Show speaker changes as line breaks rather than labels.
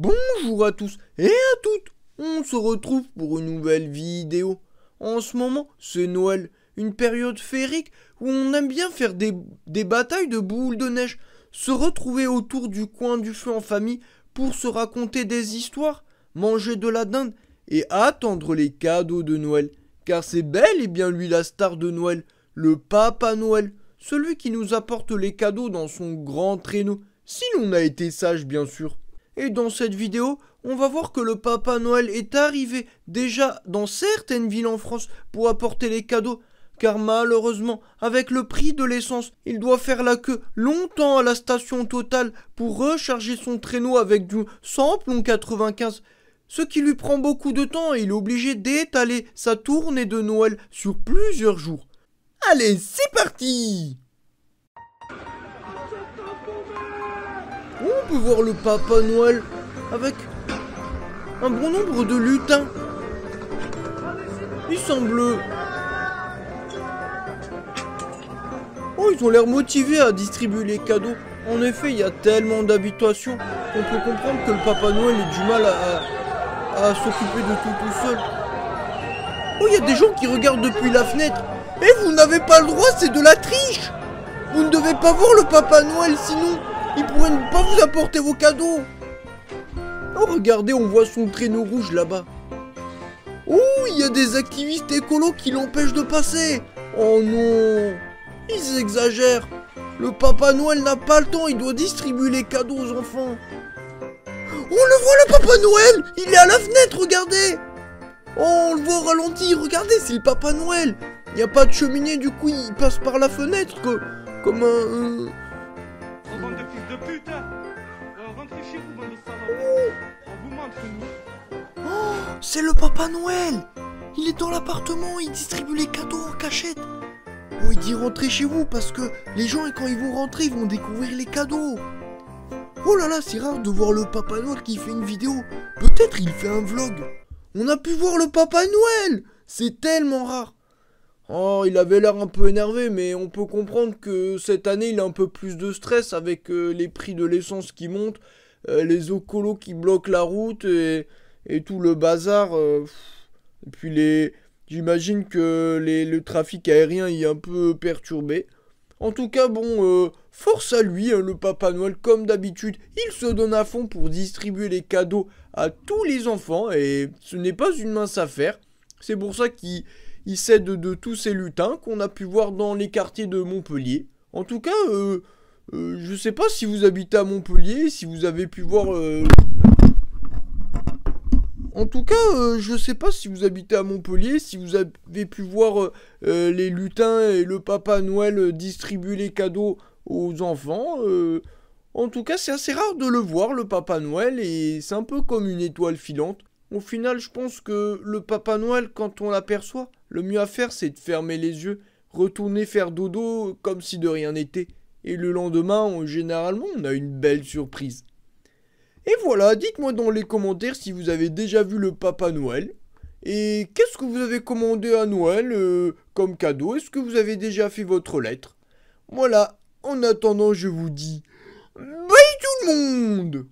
Bonjour à tous et à toutes. On se retrouve pour une nouvelle vidéo. En ce moment, c'est Noël, une période féerique où on aime bien faire des batailles de boules de neige, se retrouver autour du coin du feu en famille pour se raconter des histoires, manger de la dinde et attendre les cadeaux de Noël. Car c'est bel et bien lui la star de Noël, le Papa Noël, celui qui nous apporte les cadeaux dans son grand traîneau, si l'on a été sage bien sûr. Et dans cette vidéo, on va voir que le Papa Noël est arrivé déjà dans certaines villes en France pour apporter les cadeaux, car malheureusement, avec le prix de l'essence, il doit faire la queue longtemps à la station Total pour recharger son traîneau avec du samplon 95, ce qui lui prend beaucoup de temps et il est obligé d'étaler sa tournée de Noël sur plusieurs jours. Allez, c'est parti! On peut voir le Papa Noël avec un bon nombre de lutins. Il semble... Oh, ils ont l'air motivés à distribuer les cadeaux. En effet, il y a tellement d'habitations qu'on peut comprendre que le Papa Noël ait du mal à s'occuper de tout seul. Oh, il y a des gens qui regardent depuis la fenêtre. Et vous n'avez pas le droit, c'est de la triche! Vous ne devez pas voir le Papa Noël, sinon il pourrait ne pas vous apporter vos cadeaux. Oh, regardez, on voit son traîneau rouge là-bas. Oh, il y a des activistes écolos qui l'empêchent de passer. Oh non, ils exagèrent. Le Papa Noël n'a pas le temps, il doit distribuer les cadeaux aux enfants. On le voit, le Papa Noël, il est à la fenêtre, regardez. Oh, on le voit au ralenti, regardez, c'est le Papa Noël. Il n'y a pas de cheminée, du coup il passe par la fenêtre comme un...
Oh, bande de fils de pute, hein. Rentrez chez vous, bande de salauds. On vous montre, nous.
Oh, c'est le Papa Noël. Il est dans l'appartement, il distribue les cadeaux en cachette. Oh, il dit rentrez chez vous parce que les gens, quand ils vont rentrer, ils vont découvrir les cadeaux. Oh là là, c'est rare de voir le Papa Noël qui fait une vidéo. Peut-être il fait un vlog. On a pu voir le Papa Noël. C'est tellement rare. Oh, il avait l'air un peu énervé, mais on peut comprendre que cette année, il a un peu plus de stress avec les prix de l'essence qui montent, les écolos qui bloquent la route et tout le bazar. Et puis j'imagine que le trafic aérien y est un peu perturbé. En tout cas, bon, force à lui, hein, le Papa Noël, comme d'habitude, il se donne à fond pour distribuer les cadeaux à tous les enfants et ce n'est pas une mince affaire. C'est pour ça qu'il s'aide de tous ces lutins qu'on a pu voir dans les quartiers de Montpellier. En tout cas, je sais pas si vous habitez à Montpellier, si vous avez pu voir... En tout cas, je sais pas si vous habitez à Montpellier, si vous avez pu voir les lutins et le Papa Noël distribuer les cadeaux aux enfants. En tout cas, c'est assez rare de le voir, le Papa Noël, et c'est un peu comme une étoile filante. Au final, je pense que le Papa Noël, quand on l'aperçoit, le mieux à faire, c'est de fermer les yeux, retourner faire dodo comme si de rien n'était. Et le lendemain, généralement, on a une belle surprise. Et voilà, dites-moi dans les commentaires si vous avez déjà vu le Papa Noël. Et qu'est-ce que vous avez commandé à Noël comme cadeau? Est-ce que vous avez déjà fait votre lettre? Voilà, en attendant, je vous dis... Bye tout le monde!